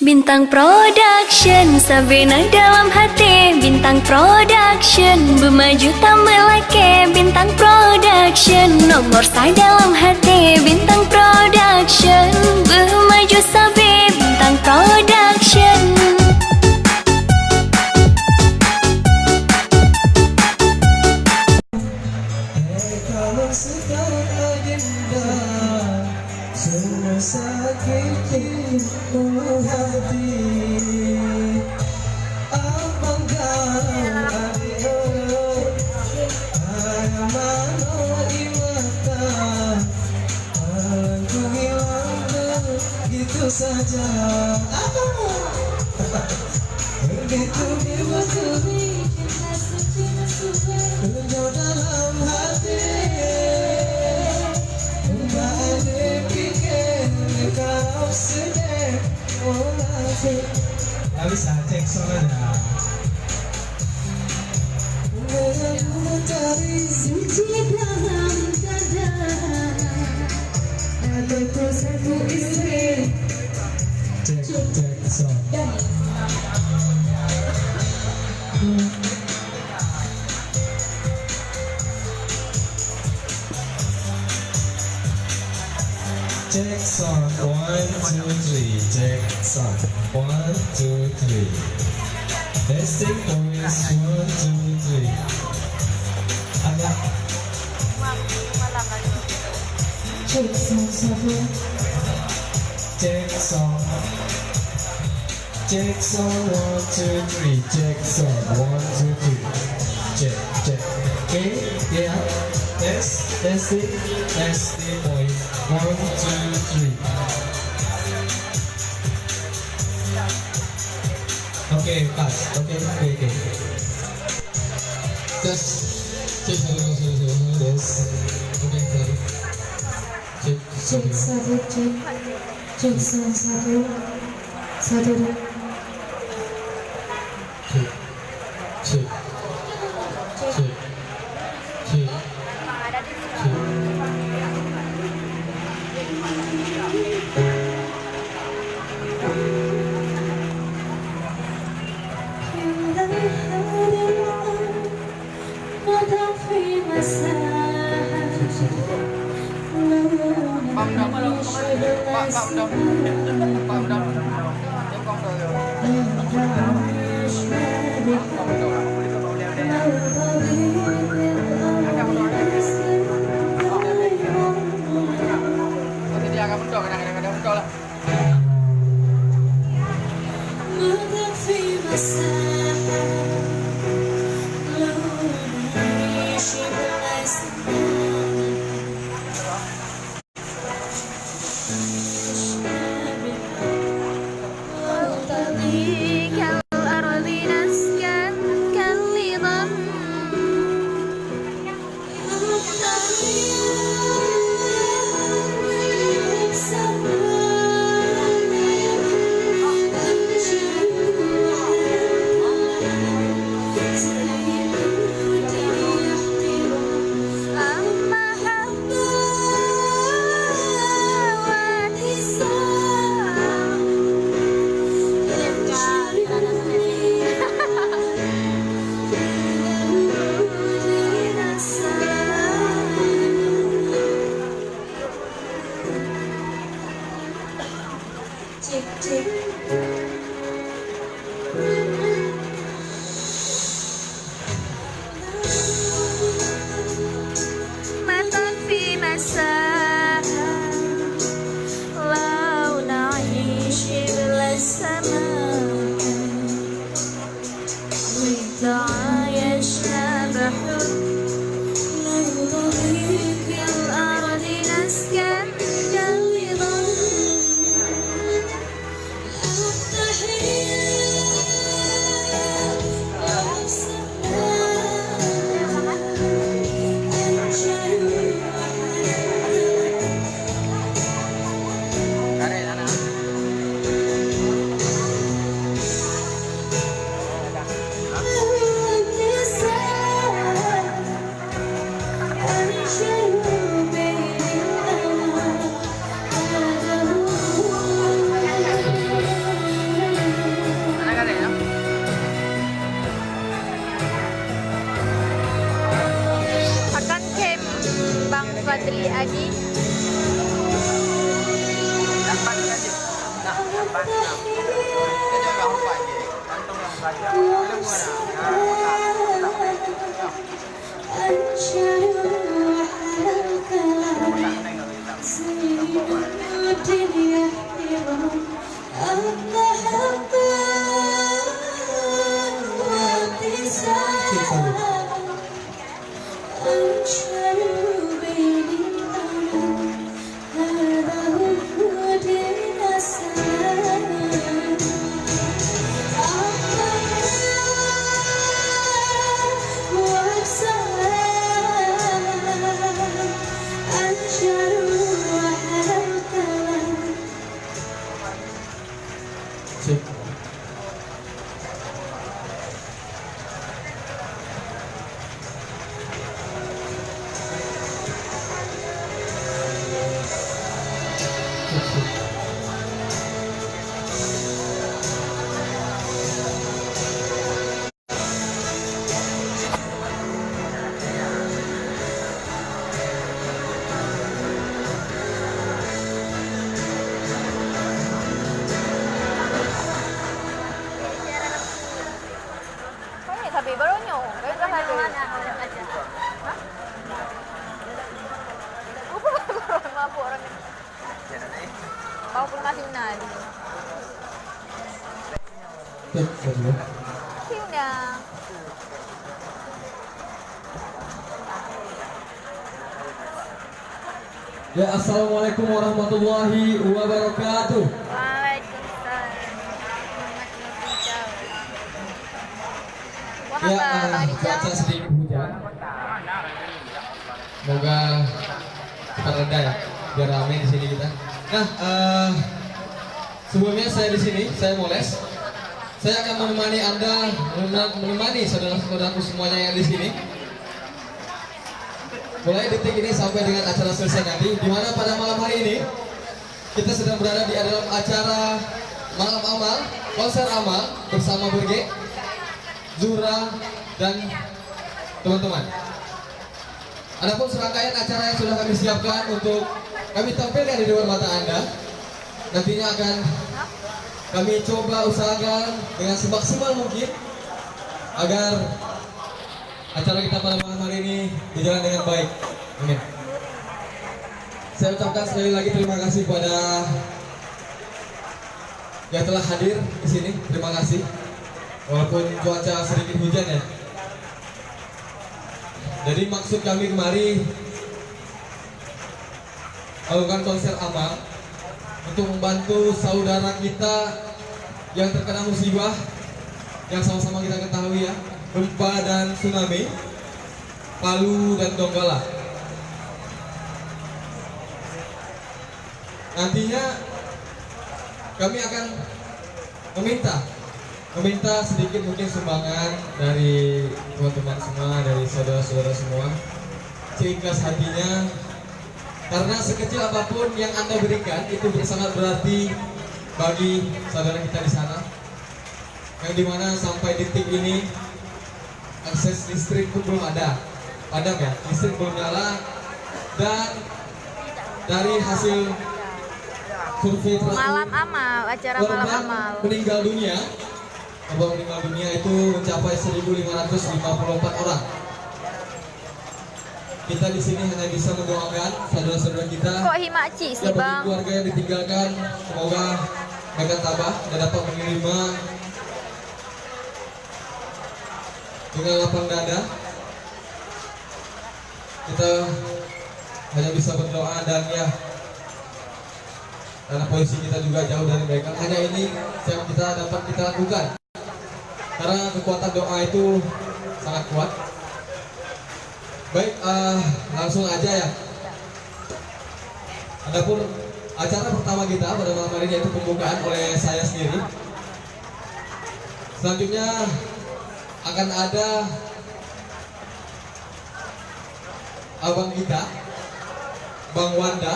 Bintang Production, Sabena dalam hati. Bintang Production, bermaju tambah laki. Bintang Production, nomor saya dalam hati. Bintang Production, bermaju sabi. Bintang Production. Kalau sekarang agenda semua sakit hati, abang kau adik ayah mano imata, aku hilang begitu saja. Begitu berbasuri tunjuk dalam hati, tak ada pikir kalau sedih munafik. Gak bisa cek soalnya. Aku mencari suci dalam dada, adakah satu istri. Cek soalnya. Check sound 1, 2, 3. Check sound 1, 2, 3. Testing voice 1, 2, 3. Ada. Check sound 1. Check sound. Check sound 1, 2, 3. Check sound 1, 2, 3. Check. Okay, yeah. Testing voice 1, 2, 3. Okay, pass. Okay. Tes. Cek satu. Cek. Sip. Tapi baru nyo, kayak kan ada. Hah? Orang mampu orang. Mau pun masih nadi. Siuna. Ya, assalamualaikum warahmatullahi wabarakatuh. Ya, cuaca sedikit hujan. Semoga cepat reda ya, biar ramai di sini kita. Nah, sebelumnya saya di sini, saya Moles. Saya akan menemani Anda, menemani saudara-saudaraku semuanya yang di sini. Mulai detik ini sampai dengan acara selesai nanti, di mana pada malam hari ini kita sedang berada di dalam acara malam amal, konser amal bersama Berge, Zura, dan teman-teman. Adapun serangkaian acara yang sudah kami siapkan untuk kami tampilkan di depan mata Anda, nantinya akan kami coba usahakan dengan semaksimal mungkin agar acara kita pada malam hari ini berjalan dengan baik. Amin. Saya ucapkan sekali lagi terima kasih pada yang telah hadir di sini. Terima kasih. Walaupun cuaca sedikit hujan ya. Jadi maksud kami kemari melakukan konser amal untuk membantu saudara kita yang terkena musibah yang sama-sama kita ketahui ya, gempa dan tsunami, Palu dan Donggala. Nantinya kami akan meminta sedikit mungkin sumbangan dari teman-teman semua, dari saudara-saudara semua, seikhlas hatinya, karena sekecil apapun yang Anda berikan itu sangat berarti bagi saudara kita di sana, yang dimana sampai detik ini akses listrik pun belum ada, padam ya, listrik belum nyala, dan dari hasil survei terakhir Malam amal, acara malam korban amal. meninggal dunia itu mencapai 1.554 orang. Kita di sini hanya bisa mendoakan saudara-saudara kita Kok himaci sih yang bagi bang? keluarga yang ditinggalkan, semoga mereka tabah dan dapat menerima dengan lapang dada. Kita hanya bisa berdoa dan ya, karena posisi kita juga jauh dari mereka, hanya ini yang kita dapat kita lakukan. Karena kekuatan doa itu sangat kuat. Baik, langsung aja ya. Adapun acara pertama kita pada malam hari ini yaitu pembukaan oleh saya sendiri. Selanjutnya akan ada abang kita, Bang Wanda,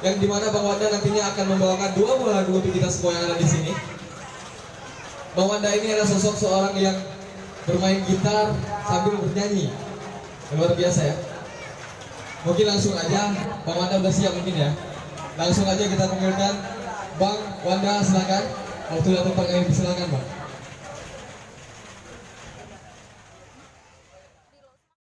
yang dimana Bang Wanda nantinya akan membawakan dua buah lagu untuk kita semua yang ada di sini. Bang Wanda ini adalah sosok seorang yang bermain gitar sambil bernyanyi, luar biasa ya. Mungkin langsung aja, Bang Wanda udah siap mungkin ya. Langsung aja kita panggilkan Bang Wanda, silakan. Waktu dan tempat kami silakan Bang.